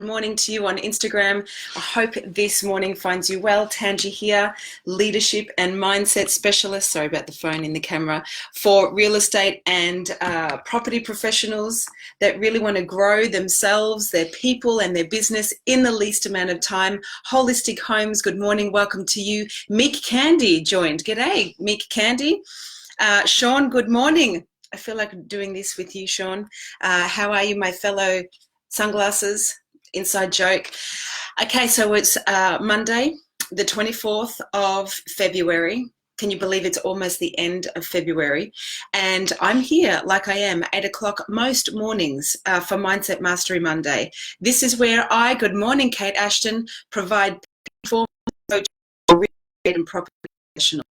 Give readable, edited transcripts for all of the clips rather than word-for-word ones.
Morning to you on Instagram. I hope this morning finds you well. Tangi here, leadership and mindset specialist. Sorry about the phone in the camera. For real estate and property professionals that really want to grow themselves, their people and their business in the least amount of time. Holistic Homes, good morning. Welcome to you. Meek Candy joined. G'day, Meek Candy. Sean, good morning. I feel like doing this with you, Sean. How are you, my fellow sunglasses? Inside joke. Okay, so it's Monday, the 24th of February. Can you believe it's almost the end of February? And I'm here like I am 8 o'clock most mornings for Mindset Mastery Monday. This is where good morning, Kate Ashton, provide for real estate and property professionals.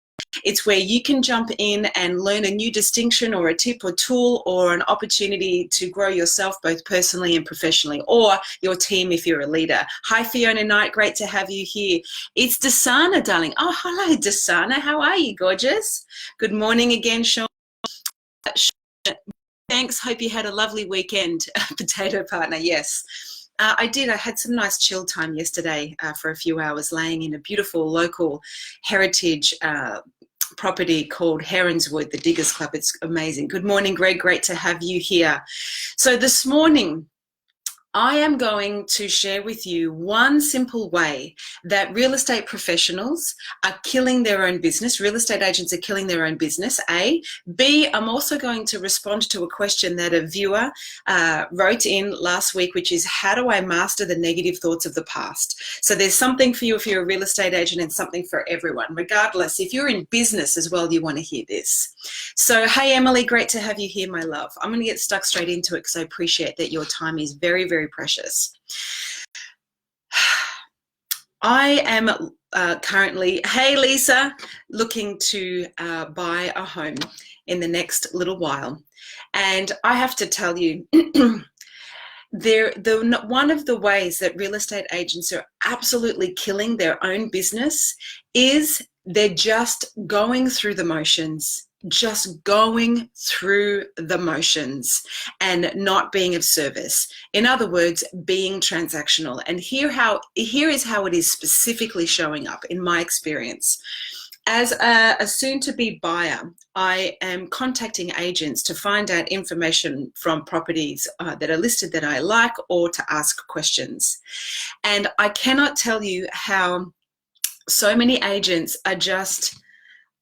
It's where you can jump in and learn a new distinction or a tip or tool or an opportunity to grow yourself both personally and professionally, or your team if you're a leader. Hi, Fiona Knight. Great to have you here. It's Dasana, darling. Oh, hello, Dasana. How are you, gorgeous? Good morning again, Sean. Thanks. Hope you had a lovely weekend, potato partner. Yes. I did. I had some nice chill time yesterday for a few hours, laying in a beautiful local heritage property called Heronswood, the Diggers Club. It's amazing. Good morning, Greg. Great to have you here. So this morning, I am going to share with you one simple way that real estate professionals are killing their own business. Real estate agents are killing their own business, A. B, I'm also going to respond to a question that a viewer wrote in last week, which is, how do I master the negative thoughts of the past? So there's something for you if you're a real estate agent and something for everyone. Regardless, if you're in business as well, you want to hear this. So, hey, Emily, great to have you here, my love. I'm going to get stuck straight into it because I appreciate that your time is very, very precious. I am currently, hey Lisa, looking to buy a home in the next little while. And I have to tell you, one of the ways that real estate agents are absolutely killing their own business is they're just going through the motions. Just going through the motions and not being of service. In other words, being transactional. And here is how it is specifically showing up in my experience. As a soon-to-be buyer, I am contacting agents to find out information from properties that are listed that I like, or to ask questions. And I cannot tell you how so many agents are just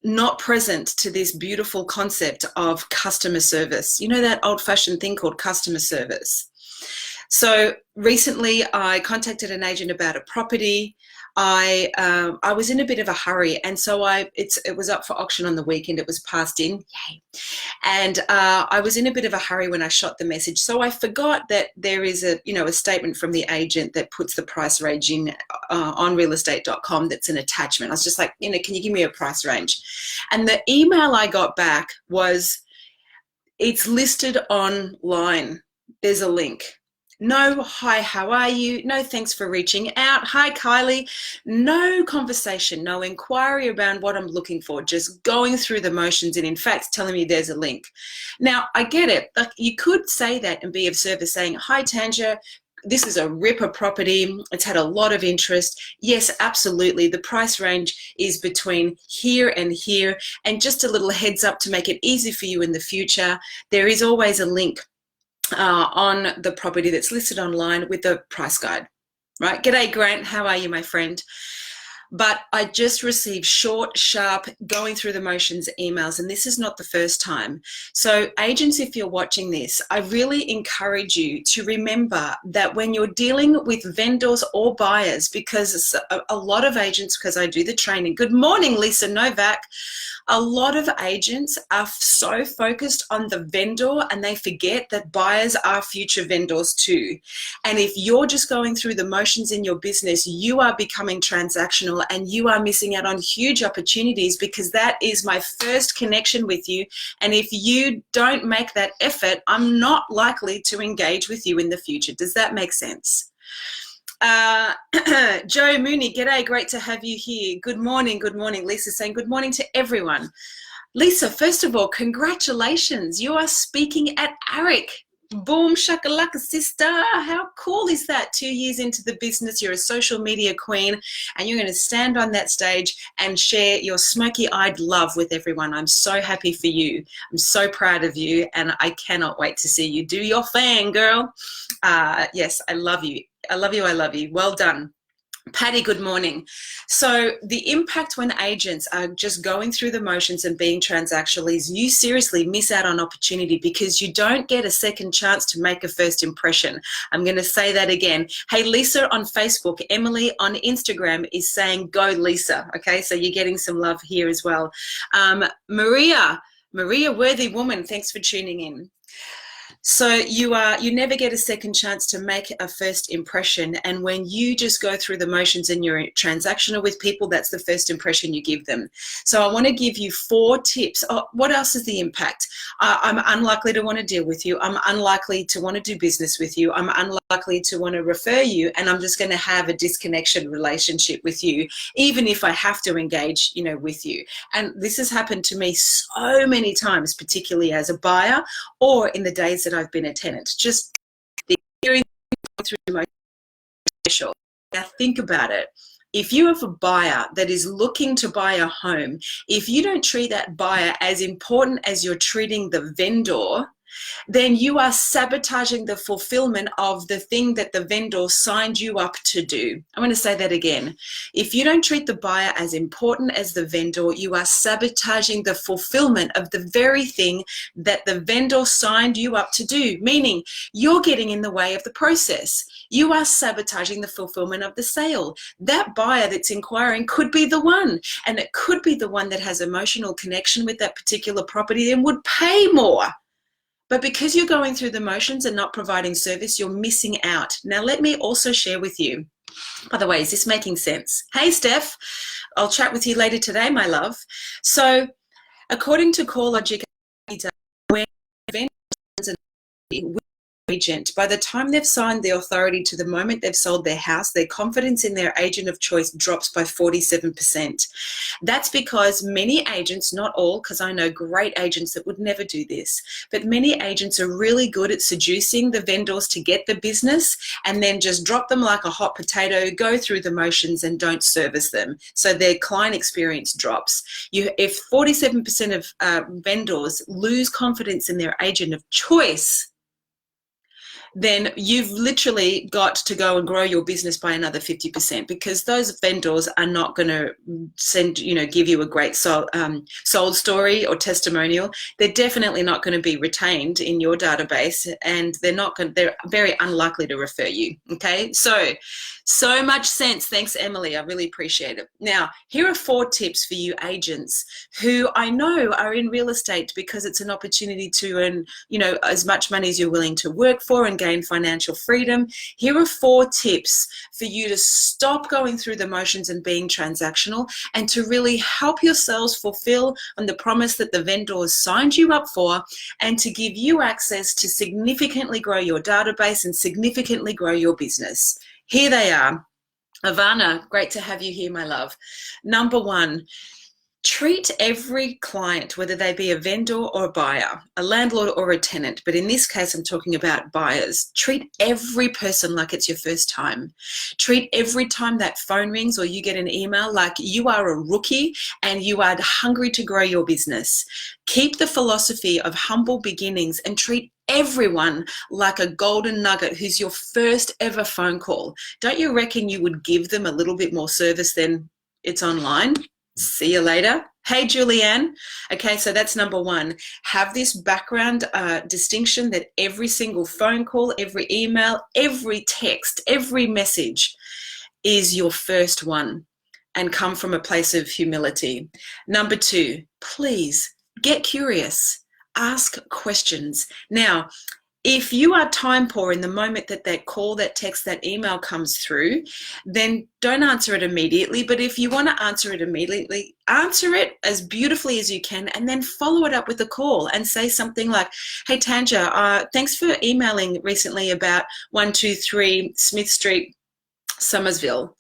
not present to this beautiful concept of customer service. You know, that old-fashioned thing called customer service. So recently I contacted an agent about a property. I was in a bit of a hurry, and so it was up for auction on the weekend. It was passed in, yay! And I was in a bit of a hurry when I shot the message, so I forgot that there is a statement from the agent that puts the price range in on realestate.com. That's an attachment. I was just like, can you give me a price range? And the email I got back was, it's listed online. There's a link. No, hi, how are you? No, thanks for reaching out. Hi, Kylie. No conversation, no inquiry around what I'm looking for, just going through the motions and, in fact, telling me there's a link. Now, I get it. Like, you could say that and be of service, saying, hi, Tanja, this is a ripper property. It's had a lot of interest. Yes, absolutely. The price range is between here and here. And just a little heads up to make it easy for you in the future, there is always a link on the property that's listed online with the price guide, right? G'day, Grant. How are you, my friend? But I just received short, sharp, going through the motions emails, and this is not the first time. So agents, if you're watching this, I really encourage you to remember that when you're dealing with vendors or buyers, because a lot of agents, because I do the training. Good morning, Lisa Novak. A lot of agents are so focused on the vendor and they forget that buyers are future vendors too. And if you're just going through the motions in your business, you are becoming transactional and you are missing out on huge opportunities, because that is my first connection with you. And if you don't make that effort, I'm not likely to engage with you in the future. Does that make sense? Joe Mooney, g'day, great to have you here. Good morning, good morning. Lisa saying good morning to everyone. Lisa, first of all, congratulations. You are speaking at ARIC. Boom, shakalaka, sister. How cool is that? 2 years into the business, you're a social media queen, and you're going to stand on that stage and share your smoky-eyed love with everyone. I'm so happy for you. I'm so proud of you, and I cannot wait to see you do your thing, girl. Yes, I love you. I love you. I love you. Well done. Patty, good morning. So the impact when agents are just going through the motions and being transactional is you seriously miss out on opportunity because you don't get a second chance to make a first impression. I'm going to say that again. Hey, Lisa on Facebook, Emily on Instagram is saying, go Lisa. Okay, so you're getting some love here as well. Maria, Worthy Woman, thanks for tuning in. So you never get a second chance to make a first impression, and when you just go through the motions and you're transactional with people, that's the first impression you give them. So I want to give you 4 tips. Oh, what else is the impact? I'm unlikely to want to deal with you. I'm unlikely to want to do business with you. I'm unlikely to want to refer you, and I'm just going to have a disconnection relationship with you, even if I have to engage, with you. And this has happened to me so many times, particularly as a buyer or in the days that I've been a tenant. Just the hearing through my special. Now think about it. If you have a buyer that is looking to buy a home, if you don't treat that buyer as important as you're treating the vendor, then you are sabotaging the fulfillment of the thing that the vendor signed you up to do. I'm going to say that again. If you don't treat the buyer as important as the vendor, you are sabotaging the fulfillment of the very thing that the vendor signed you up to do, meaning you're getting in the way of the process. You are sabotaging the fulfillment of the sale. That buyer that's inquiring could be the one, and it could be the one that has emotional connection with that particular property and would pay more. But because you're going through the motions and not providing service, you're missing out. Now, let me also share with you, by the way, is this making sense? Hey, Steph, I'll chat with you later today, my love. So according to CoreLogic, when vendors agent, by the time they've signed the authority to the moment they've sold their house, their confidence in their agent of choice drops by 47%. That's because many agents, not all, because I know great agents that would never do this, but many agents are really good at seducing the vendors to get the business and then just drop them like a hot potato, go through the motions and don't service them. So their client experience drops. If 47% of vendors lose confidence in their agent of choice, then you've literally got to go and grow your business by another 50%, because those vendors are not going to give you a great sold story or testimonial. They're definitely not going to be retained in your database, and they're very unlikely to refer you. Okay, so much sense. Thanks, Emily. I really appreciate it. Now, here are 4 tips for you agents who I know are in real estate because it's an opportunity to earn, as much money as you're willing to work for and gain financial freedom. Here are 4 tips for you to stop going through the motions and being transactional, and to really help yourselves fulfill on the promise that the vendors signed you up for, and to give you access to significantly grow your database and significantly grow your business. Here they are. Ivana, great to have you here, my love. Number 1, treat every client, whether they be a vendor or a buyer, a landlord or a tenant, but in this case, I'm talking about buyers. Treat every person like it's your first time. Treat every time that phone rings or you get an email like you are a rookie and you are hungry to grow your business. Keep the philosophy of humble beginnings and treat everyone like a golden nugget who's your first ever phone call. Don't you reckon you would give them a little bit more service than it's online? See you later. Hey, Julianne. Okay, so that's number 1. Have this background distinction that every single phone call, every email, every text, every message is your first one, and come from a place of humility. Number 2, please get curious. Ask questions. Now, if you are time poor in the moment that that call, that text, that email comes through, then don't answer it immediately. But if you want to answer it immediately, answer it as beautifully as you can, and then follow it up with a call and say something like, hey, Tanja, thanks for emailing recently about 123 Smith Street, Somersville.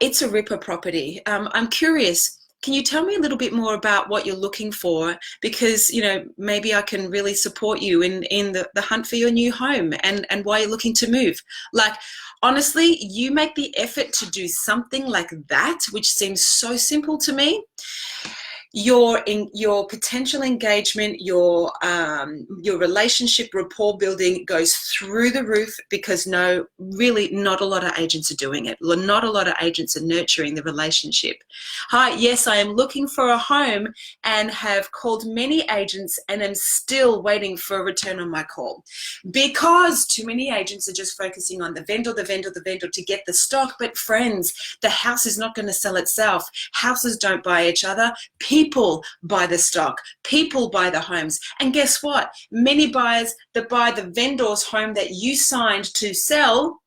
It's a ripper property. I'm curious, can you tell me a little bit more about what you're looking for? Because, you know, maybe I can really support you in the hunt for your new home and why you're looking to move. Like, honestly, you make the effort to do something like that, which seems so simple to me. Your potential engagement, your relationship rapport building goes through the roof, because really not a lot of agents are doing it. Not a lot of agents are nurturing the relationship. Hi, yes, I am looking for a home and have called many agents and am still waiting for a return on my call, because too many agents are just focusing on the vendor to get the stock. But friends, the house is not going to sell itself. Houses don't buy each other. People buy the stock, people buy the homes. And guess what? Many buyers that buy the vendor's home that you signed to sell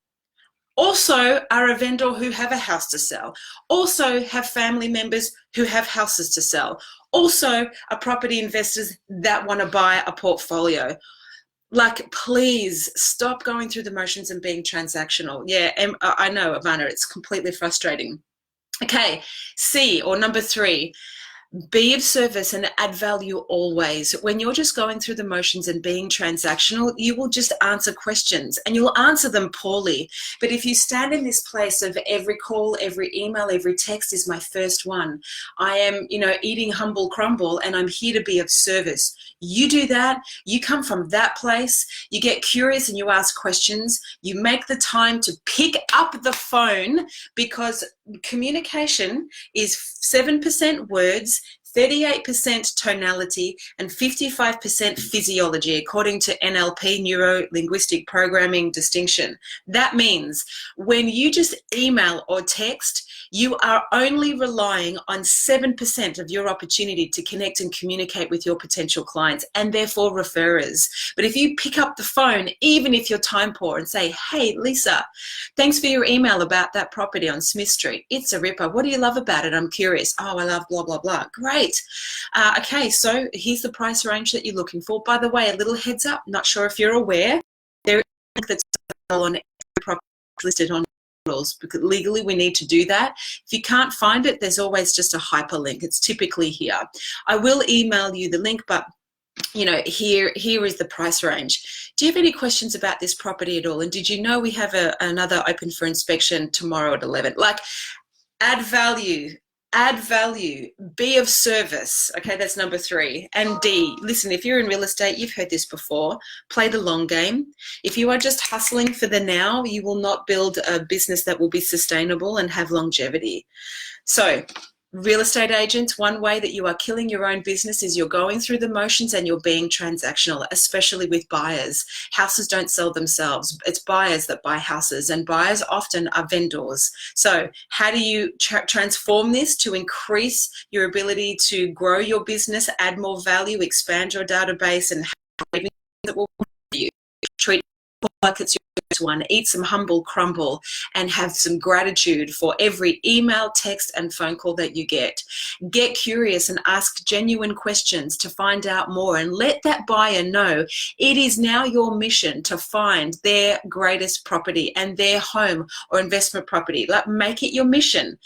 also are a vendor who have a house to sell, also have family members who have houses to sell, also are property investors that want to buy a portfolio. Like, please stop going through the motions and being transactional. Yeah, I know, Ivana, it's completely frustrating. Okay, C, or number 3, be of service and add value always. When you're just going through the motions and being transactional, you will just answer questions and you'll answer them poorly. But if you stand in this place of every call, every email, every text is my first one, I am, eating humble crumble and I'm here to be of service. You do that, you come from that place, you get curious and you ask questions, you make the time to pick up the phone, because communication is 7% words, 38% tonality, and 55% physiology, according to NLP, Neuro-Linguistic Programming Distinction. That means when you just email or text, you are only relying on 7% of your opportunity to connect and communicate with your potential clients and therefore referrers. But if you pick up the phone, even if you're time poor, and say, hey, Lisa, thanks for your email about that property on Smith Street. It's a ripper. What do you love about it? I'm curious. Oh, I love blah, blah, blah. Great. Okay, so here's the price range that you're looking for. By the way, a little heads up, not sure if you're aware, there is a link that's on every property listed on because legally we need to do that. If you can't find it, there's always just a hyperlink. It's typically here. I will email you the link, but here is the price range. Do you have any questions about this property at all? And did you know we have another open for inspection tomorrow at 11? Like, add value, be of service. Okay, that's number 3. And D, listen, if you're in real estate, you've heard this before, play the long game. If you are just hustling for the now, you will not build a business that will be sustainable and have longevity. So, real estate agents, one way that you are killing your own business is you're going through the motions and you're being transactional, especially with buyers. Houses don't sell themselves. It's buyers that buy houses, and buyers often are vendors. So how do you transform this to increase your ability to grow your business, add more value, expand your database, and have that will you treat like it's your one, eat some humble crumble and have some gratitude for every email, text, and phone call that you get. Get curious and ask genuine questions to find out more, and let that buyer know it is now your mission to find their greatest property and their home or investment property. Like, make it your mission.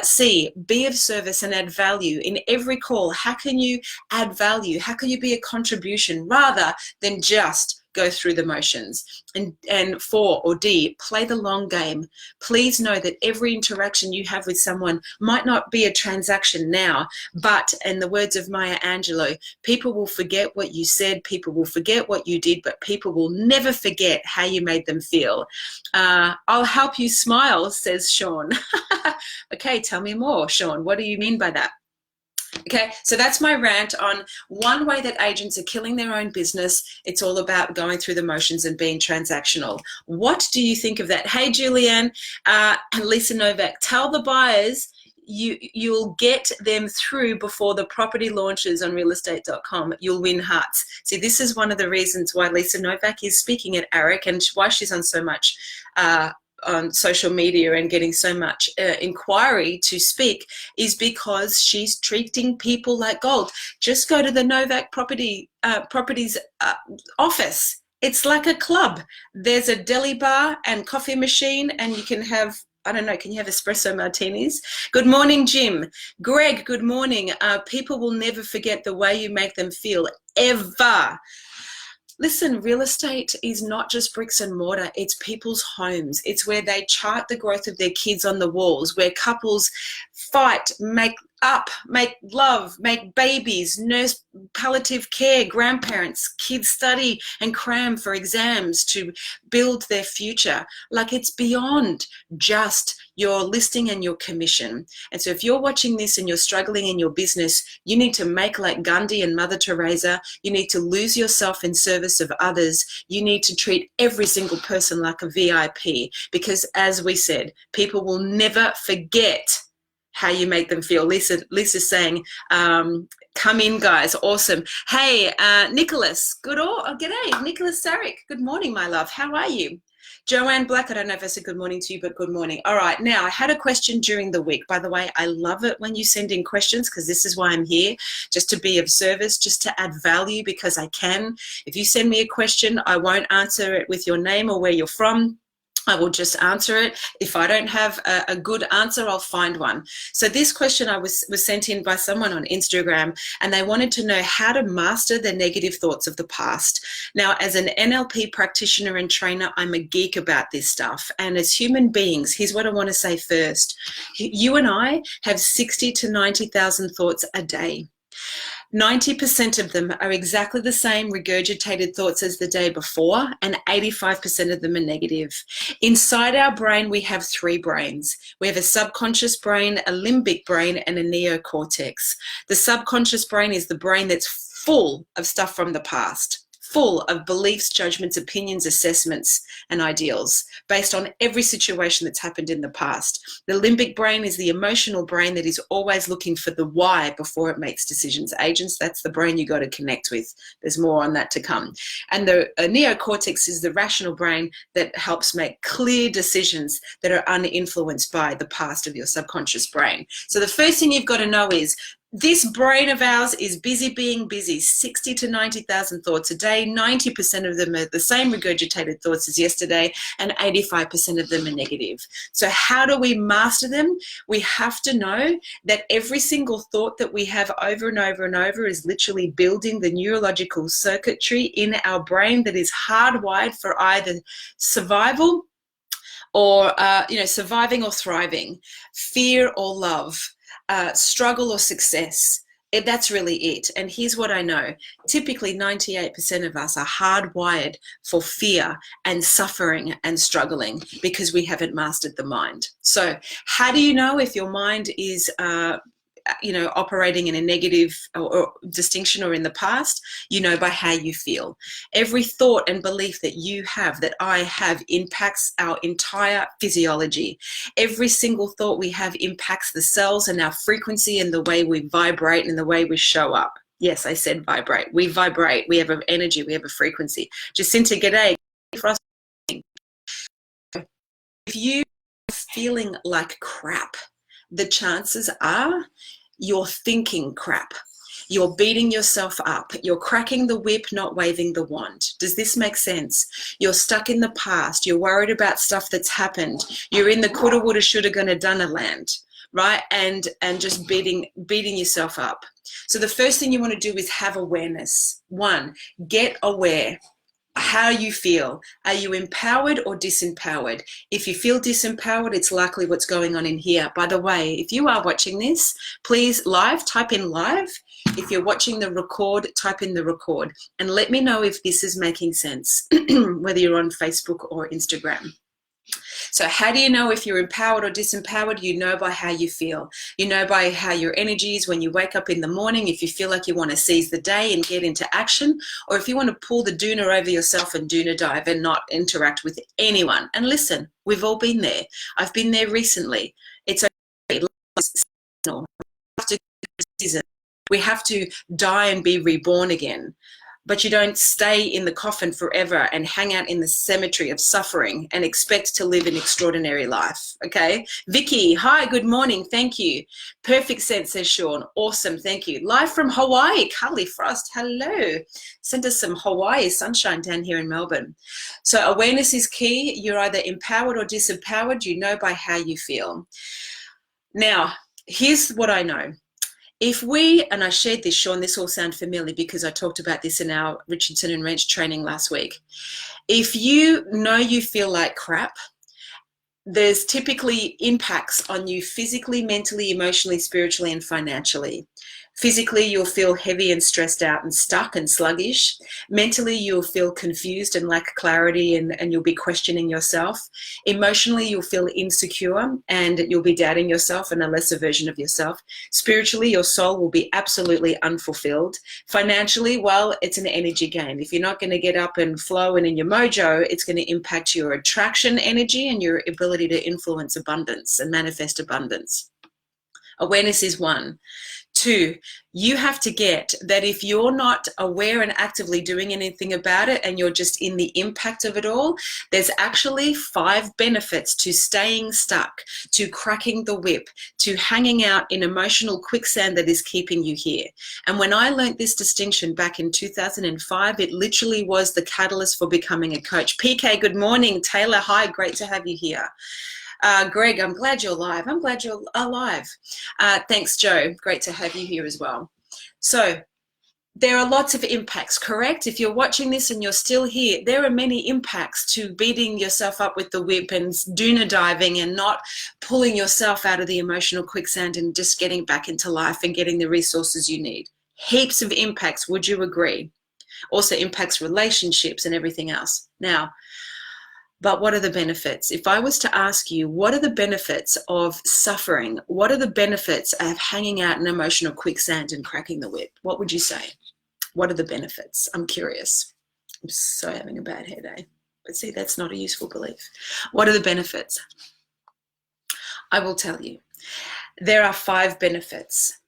C, be of service and add value in every call. How can you add value? How can you be a contribution rather than just go through the motions? And 4, or D, play the long game. Please know that every interaction you have with someone might not be a transaction now, but in the words of Maya Angelou, people will forget what you said, people will forget what you did, but people will never forget how you made them feel. I'll help you smile, says Sean. Okay, tell me more, Sean. What do you mean by that? Okay, so that's my rant on one way that agents are killing their own business. It's all about going through the motions and being transactional. What do you think of that? Hey, Julianne and Lisa Novak, tell the buyers you'll get them through before the property launches on realestate.com. You'll win hearts. See, this is one of the reasons why Lisa Novak is speaking at AREC and why she's on so much on social media and getting so much inquiry to speak, is because she's treating people like gold. Just go to the Novak Properties office. It's like a club. There's a deli bar and coffee machine, and you can have I don't know, can you have espresso martinis? Good morning, Jim. Greg, good morning. People will never forget the way you make them feel, ever. Listen, real estate is not just bricks and mortar, it's people's homes. It's where they chart the growth of their kids on the walls, where couples fight, make up, make love, make babies, nurse palliative care, grandparents, kids study and cram for exams to build their future. Like, it's beyond just your listing and your commission. And so if you're watching this and you're struggling in your business, you need to make like Gandhi and Mother Teresa. You need to lose yourself in service of others. You need to treat every single person like a VIP, because as we said, people will never forget how you make them feel. Lisa's saying, come in, guys. Awesome. Hey, Nicholas. G'day. Nicholas Sarek. Good morning, my love. How are you? Joanne Black, I don't know if I said good morning to you, but good morning. All right, now I had a question during the week. By the way, I love it when you send in questions, because this is why I'm here, just to be of service, just to add value, because I can. If you send me a question, I won't answer it with your name or where you're from. I will just answer it. If I don't have a good answer, I'll find one. So this question was sent in by someone on Instagram, and they wanted to know how to master the negative thoughts of the past. Now, as an NLP practitioner and trainer, I'm a geek about this stuff. And as human beings, here's what I want to say first. You and I have 60 to 90,000 thoughts a day. 90% of them are exactly the same regurgitated thoughts as the day before, and 85% of them are negative. Inside our brain, we have three brains. We have a subconscious brain, a limbic brain, and a neocortex. The subconscious brain is the brain that's full of stuff from the past, full of beliefs, judgments, opinions, assessments, and ideals based on every situation that's happened in the past. The limbic brain is the emotional brain that is always looking for the why before it makes decisions. Agents, that's the brain you got to connect with. There's more on that to come. And the neocortex is the rational brain that helps make clear decisions that are uninfluenced by the past of your subconscious brain. So the first thing you've got to know is, this brain of ours is busy being busy. 60 to 90,000 thoughts a day. 90% of them are the same regurgitated thoughts as yesterday, and 85% of them are negative. So how do we master them? We have to know that every single thought that we have over and over and over is literally building the neurological circuitry in our brain that is hardwired for either survival or, surviving or thriving, fear or love, struggle or success. That's really it. And here's what I know. Typically, 98% of us are hardwired for fear and suffering and struggling because we haven't mastered the mind. So how do you know if your mind is operating in a negative or distinction or in the past? You know by how you feel. Every thought and belief that you have, that I have, impacts our entire physiology. Every single thought we have impacts the cells and our frequency and the way we vibrate and the way we show up. Yes, I said vibrate. We vibrate. We have an energy. We have a frequency. Jacinta, g'day. If you are feeling like crap, the chances are you're thinking crap. You're beating yourself up. You're cracking the whip, not waving the wand. Does this make sense? You're stuck in the past. You're worried about stuff that's happened. You're in the coulda, woulda, shoulda, gonna, donna land, right? And just beating yourself up. So the first thing you want to do is have awareness. One, get aware. How you feel. Are you empowered or disempowered? If you feel disempowered, it's likely what's going on in here. By the way, if you are watching this, please type in live. If you're watching the record, type in the record and let me know if this is making sense, whether you're on Facebook or Instagram. So how do you know if you're empowered or disempowered? You know by how you feel. You know by how your energy is when you wake up in the morning, if you feel like you want to seize the day and get into action, or if you want to pull the doona over yourself and doona dive and not interact with anyone. And listen, we've all been there. I've been there recently. It's okay. We have to die and be reborn again. but you don't stay in the coffin forever and hang out in the cemetery of suffering and expect to live an extraordinary life. Okay. Vicky, hi, good morning. Thank you. Perfect sense, says Sean. Awesome. Thank you. Live from Hawaii, Carly Frost. Hello. Send us some Hawaii sunshine down here in Melbourne. So awareness is key. You're either empowered or disempowered. You know by how you feel. Now, here's what I know. If we, and I shared this, Sean, this all sounds familiar because I talked about this in our Richardson and Wrench training last week. If you know you feel like crap, there's typically impacts on you physically, mentally, emotionally, spiritually, and financially. Physically, you'll feel heavy and stressed out and stuck and sluggish. Mentally, you'll feel confused and lack clarity and you'll be questioning yourself. Emotionally, you'll feel insecure and you'll be doubting yourself and a lesser version of yourself. Spiritually, your soul will be absolutely unfulfilled. Financially, well, it's an energy game. If you're not going to get up and flow and in your mojo, it's going to impact your attraction energy and your ability to influence abundance and manifest abundance. Awareness is one. Two, you have to get that if you're not aware and actively doing anything about it and you're just in the impact of it all, there's actually 5 benefits to staying stuck, to cracking the whip, to hanging out in emotional quicksand that is keeping you here. And when I learned this distinction back in 2005, it literally was the catalyst for becoming a coach. PK, good morning. Taylor, hi, great to have you here. Greg, I'm glad you're live. I'm glad you're alive. Thanks, Joe. Great to have you here as well. So there are lots of impacts, correct? If you're watching this and you're still here, there are many impacts to beating yourself up with the whip and doona diving and not pulling yourself out of the emotional quicksand and just getting back into life and getting the resources you need. Heaps of impacts, would you agree? Also impacts relationships and everything else. Now, but what are the benefits? If I was to ask you, what are the benefits of suffering? What are the benefits of hanging out in emotional quicksand and cracking the whip? What would you say? What are the benefits? I'm curious. I'm so having a bad hair day. But see, that's not a useful belief. What are the benefits? I will tell you. There are 5 benefits.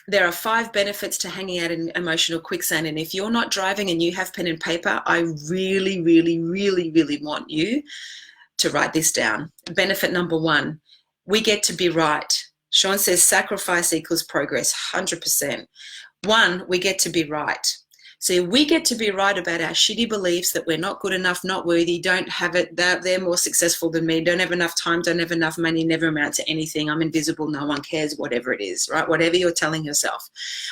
There are 5 benefits to hanging out in emotional quicksand. And if you're not driving and you have pen and paper, I really, really, really, really want you to write this down. Benefit number 1, we get to be right. Sean says sacrifice equals progress, 100%. 1, we get to be right. So we get to be right about our shitty beliefs that we're not good enough, not worthy, don't have it, they're more successful than me, don't have enough time, don't have enough money, never amount to anything, I'm invisible, no one cares, whatever it is, right? Whatever you're telling yourself.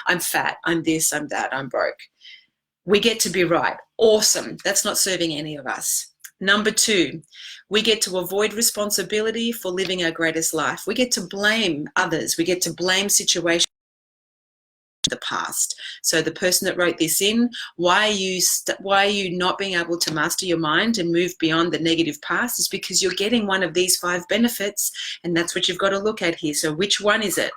I'm fat, I'm this, I'm that, I'm broke. We get to be right. Awesome. That's not serving any of us. Number 2, we get to avoid responsibility for living our greatest life. We get to blame others. We get to blame situations. The past. So the person that wrote this in, why are you not being able to master your mind and move beyond the negative past is because you're getting one of these 5 benefits, and that's what you've got to look at here. So which one is it?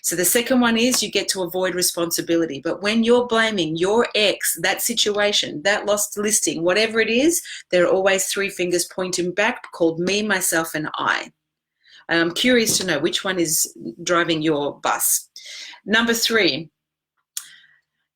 So the second one is you get to avoid responsibility. But when you're blaming your ex, that situation, that lost listing, whatever it is, there are always 3 fingers pointing back called me, myself, and I. I'm curious to know which one is driving your bus. Number 3,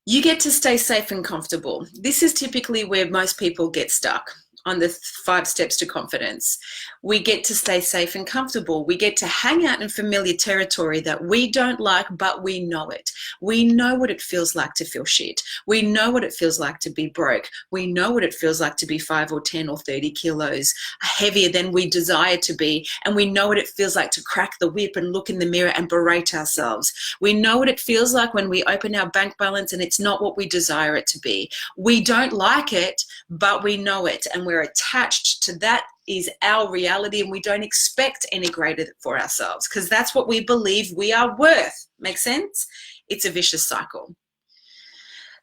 you get to stay safe and comfortable. This is typically where most people get stuck on the 5 steps to confidence. We get to stay safe and comfortable. We get to hang out in familiar territory that we don't like, but we know it. We know what it feels like to feel shit. We know what it feels like to be broke. We know what it feels like to be 5 or 10 or 30 kilos heavier than we desire to be. And we know what it feels like to crack the whip and look in the mirror and berate ourselves. We know what it feels like when we open our bank balance and it's not what we desire it to be. We don't like it, but we know it. And we're attached to that is our reality, and we don't expect any greater for ourselves because that's what we believe we are worth. Make sense? It's a vicious cycle.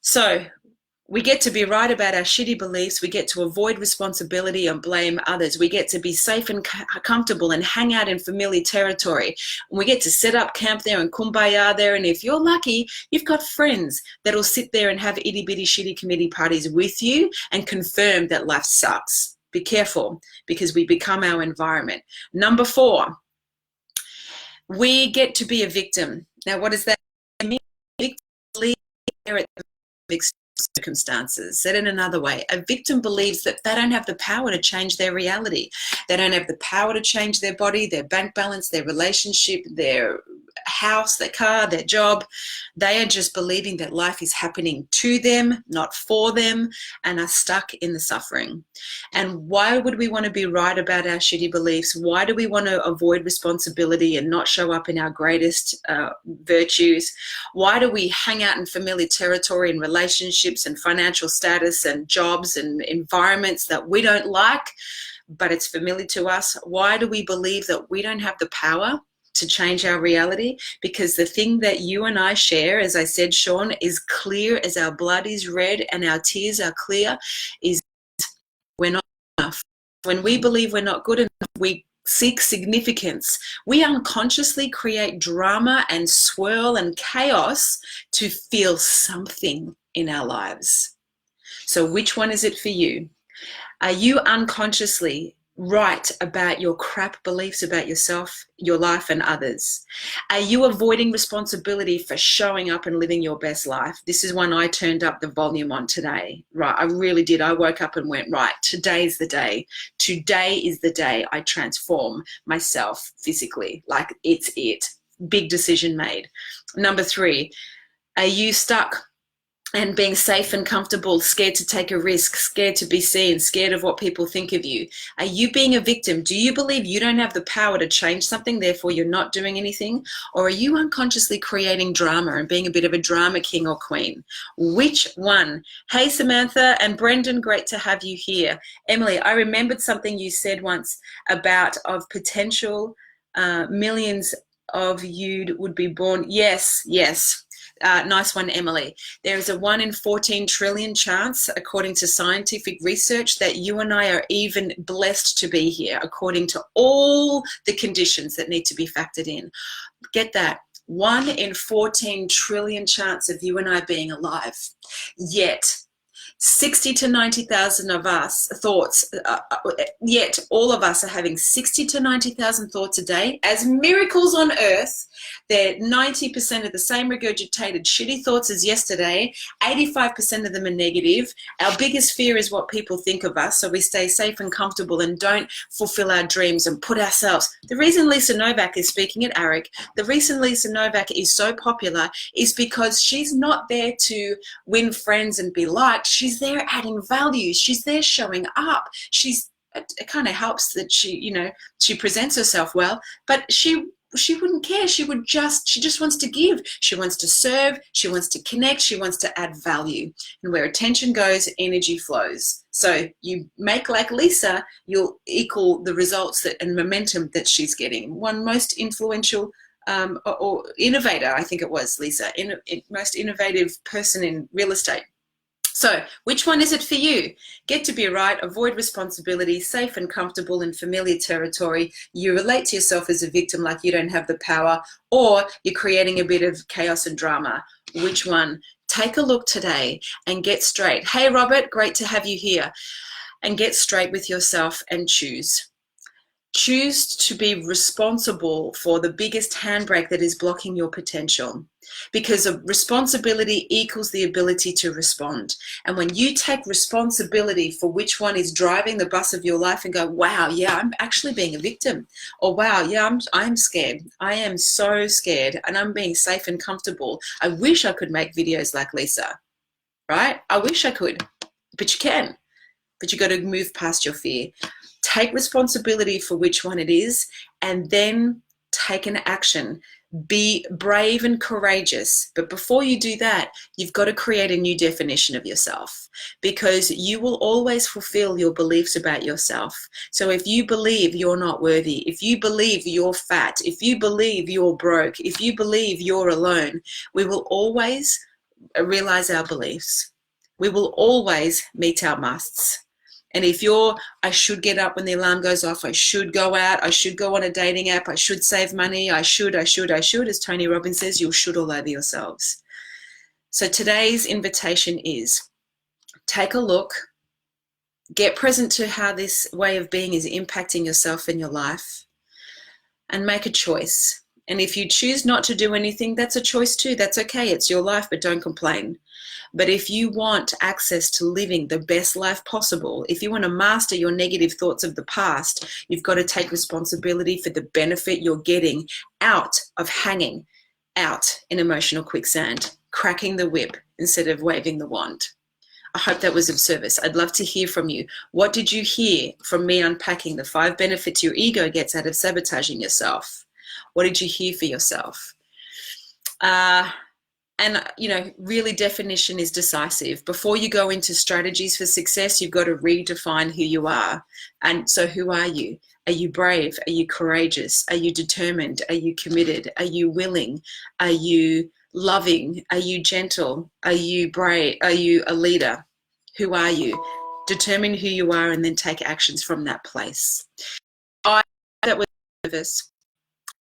So we get to be right about our shitty beliefs. We get to avoid responsibility and blame others. We get to be safe and comfortable and hang out in familiar territory. And we get to set up camp there and kumbaya there. And if you're lucky, you've got friends that'll sit there and have itty bitty shitty committee parties with you and confirm that life sucks. Be careful because we become our environment. Number 4, we get to be a victim. Now, what does that mean? Victim circumstances. Said in another way, a victim believes that they don't have the power to change their reality. They don't have the power to change their body, their bank balance, their relationship, their house, their car, their job. They are just believing that life is happening to them, not for them, and are stuck in the suffering. And why would we want to be right about our shitty beliefs? Why do we want to avoid responsibility and not show up in our greatest virtues? Why do we hang out in familiar territory and relationships and financial status and jobs and environments that we don't like, but it's familiar to us? Why do we believe that we don't have the power to change our reality? Because the thing that you and I share, as I said, Sean, is clear as our blood is red and our tears are clear, is we're not enough. When we believe we're not good enough, we seek significance. We unconsciously create drama and swirl and chaos to feel something in our lives. So which one is it for you? Are you unconsciously right about your crap beliefs about yourself, your life, and others? Are you avoiding responsibility for showing up and living your best life? This is one I turned up the volume on today. Right, I really did. I woke up and went, right, today's the day. Today is the day I transform myself physically. Like, it's it. Big decision made. Number 3, are you stuck and being safe and comfortable, scared to take a risk, scared to be seen, scared of what people think of you? Are you being a victim? Do you believe you don't have the power to change something, therefore you're not doing anything? Or are you unconsciously creating drama and being a bit of a drama king or queen? Which one? Hey, Samantha and Brendan, great to have you here. Emily, I remembered something you said once about of potential millions of you would be born. Yes, yes. Nice one, Emily. There is a 1 in 14 trillion chance, according to scientific research, that you and I are even blessed to be here, according to all the conditions that need to be factored in. Get that. 1 in 14 trillion chance of you and I being alive. Yet 60 to 90,000 of us thoughts, yet all of us are having 60 to 90,000 thoughts a day as miracles on earth. They're 90% of the same regurgitated shitty thoughts as yesterday. 85% of them are negative. Our biggest fear is what people think of us, so we stay safe and comfortable and don't fulfill our dreams and put ourselves. The reason Lisa Novak is speaking at ARIC, the reason Lisa Novak is so popular is because she's not there to win friends and be liked. She's there adding value. She's there showing up. It kind of helps that she presents herself well, but she wouldn't care. She just wants to give. She wants to serve. She wants to connect. She wants to add value. And where attention goes, energy flows. So you make like Lisa, you'll equal the results and momentum that she's getting. One most influential or innovator, I think it was Lisa, most innovative person in real estate. So which one is it for you? Get to be right, avoid responsibility, safe and comfortable in familiar territory. You relate to yourself as a victim like you don't have the power, or you're creating a bit of chaos and drama. Which one? Take a look today and get straight. Hey, Robert, great to have you here. And get straight with yourself and choose. Choose to be responsible for the biggest handbrake that is blocking your potential, because responsibility equals the ability to respond. And when you take responsibility for which one is driving the bus of your life and go, wow, yeah, I'm actually being a victim, or wow, yeah, I'm scared. I am so scared and I'm being safe and comfortable. I wish I could make videos like Lisa, right? I wish I could, but you can. But you got to move past your fear. Take responsibility for which one it is, and then take an action. Be brave and courageous. But before you do that, you've got to create a new definition of yourself, because you will always fulfill your beliefs about yourself. So if you believe you're not worthy, if you believe you're fat, if you believe you're broke, if you believe you're alone, we will always realize our beliefs. We will always meet our musts. And if I should get up when the alarm goes off, I should go out, I should go on a dating app, I should save money, I should, as Tony Robbins says, you'll should all over yourselves. So today's invitation is, take a look, get present to how this way of being is impacting yourself and your life, and make a choice. And if you choose not to do anything, that's a choice too. That's okay. It's your life, but don't complain. But if you want access to living the best life possible, if you want to master your negative thoughts of the past, you've got to take responsibility for the benefit you're getting out of hanging out in emotional quicksand, cracking the whip instead of waving the wand. I hope that was of service. I'd love to hear from you. What did you hear from me unpacking the 5 benefits your ego gets out of sabotaging yourself? What did you hear for yourself? And, you know, really definition is decisive. Before you go into strategies for success, you've got to redefine who you are. And so who are you? Are you brave? Are you courageous? Are you determined? Are you committed? Are you willing? Are you loving? Are you gentle? Are you brave? Are you a leader? Who are you? Determine who you are and then take actions from that place. That was service.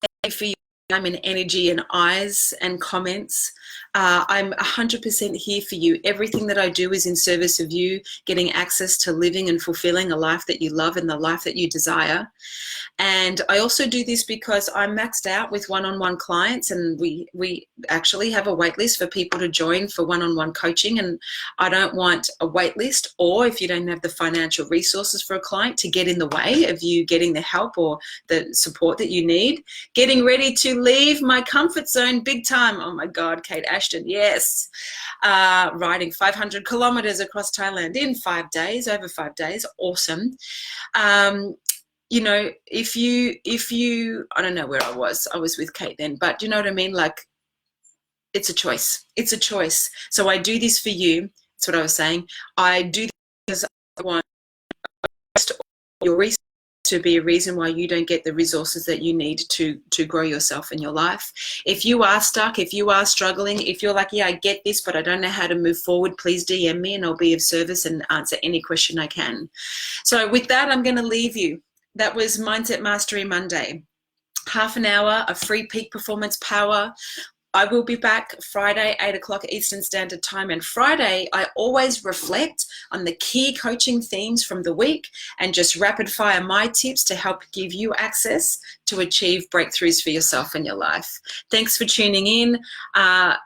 Thank you for your time and energy and eyes and comments. I'm 100% here for you. Everything that I do is in service of you getting access to living and fulfilling a life that you love and the life that you desire. And I also do this because I'm maxed out with one-on-one clients, and we actually have a wait list for people to join for one-on-one coaching. And I don't want a wait list, or if you don't have the financial resources for a client, to get in the way of you getting the help or the support that you need. Getting ready to leave my comfort zone big time. Oh my God, Kate Ashton, yes. Riding 500 kilometers across Thailand in 5 days, over 5 days, awesome. You know, if you, I don't know where I was with Kate then, but you know what I mean? Like, it's a choice. It's a choice. So I do this for you. That's what I was saying. I do this because I want your research to be a reason why you don't get the resources that you need to grow yourself in your life. If you are stuck, if you are struggling, if you're like, yeah, I get this, but I don't know how to move forward, please DM me and I'll be of service and answer any question I can. So with that, I'm going to leave you. That was Mindset Mastery Monday. Half an hour of free peak performance power. I will be back Friday, 8 o'clock Eastern Standard Time. And Friday, I always reflect on the key coaching themes from the week and just rapid fire my tips to help give you access to achieve breakthroughs for yourself and your life. Thanks for tuning in.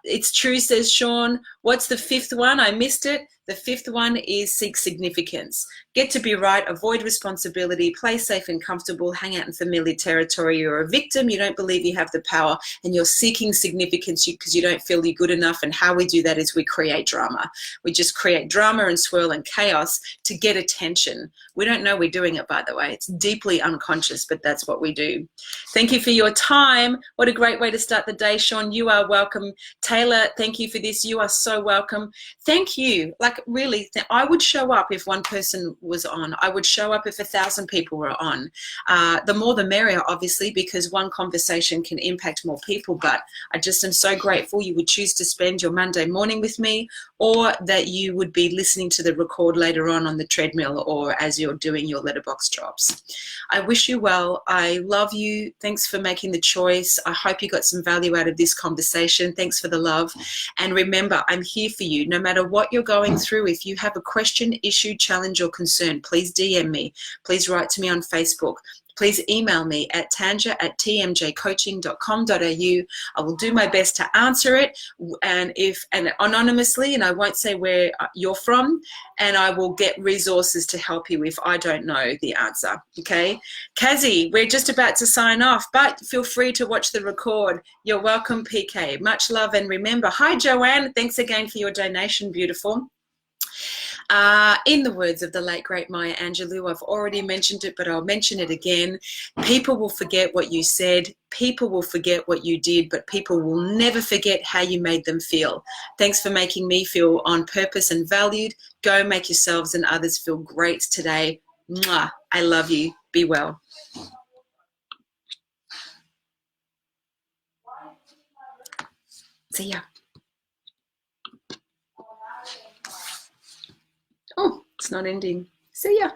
It's true, says Sean. What's the 5th one? I missed it. The 5th one is seek significance. Get to be right, avoid responsibility, play safe and comfortable, hang out in familiar territory. You're a victim, you don't believe you have the power, and you're seeking significance because you don't feel you're good enough. And how we do that is we create drama. We just create drama and swirl and chaos to get attention. We don't know we're doing it, by the way. It's deeply unconscious, but that's what we do. Thank you for your time. What a great way to start the day, Sean. You are welcome. Taylor, thank you for this. You are so welcome. Thank you. Like, really, I would show up if one person was on. I would show up if 1,000 people were on. The more the merrier, obviously, because one conversation can impact more people. But I just am so grateful you would choose to spend your Monday morning with me, or that you would be listening to the record later on the treadmill or as you're doing your letterbox drops. I wish you well. I love you. Thanks for making the choice. I hope you got some value out of this conversation. Thanks for the love. And remember, I'm here for you. No matter what you're going through, if you have a question, issue, challenge, or concern, please DM me. Please write to me on Facebook. Please email me at tanja@tmjcoaching.com.au. I will do my best to answer it, and anonymously, and I won't say where you're from, and I will get resources to help you if I don't know the answer. Okay, Kazi, we're just about to sign off, but feel free to watch the record. You're welcome, PK. Much love, and remember, hi Joanne. Thanks again for your donation, beautiful. In the words of the late, great Maya Angelou, I've already mentioned it, but I'll mention it again. People will forget what you said. People will forget what you did, but people will never forget how you made them feel. Thanks for making me feel on purpose and valued. Go make yourselves and others feel great today. Mwah. I love you. Be well. See ya. Oh, it's not ending. See ya.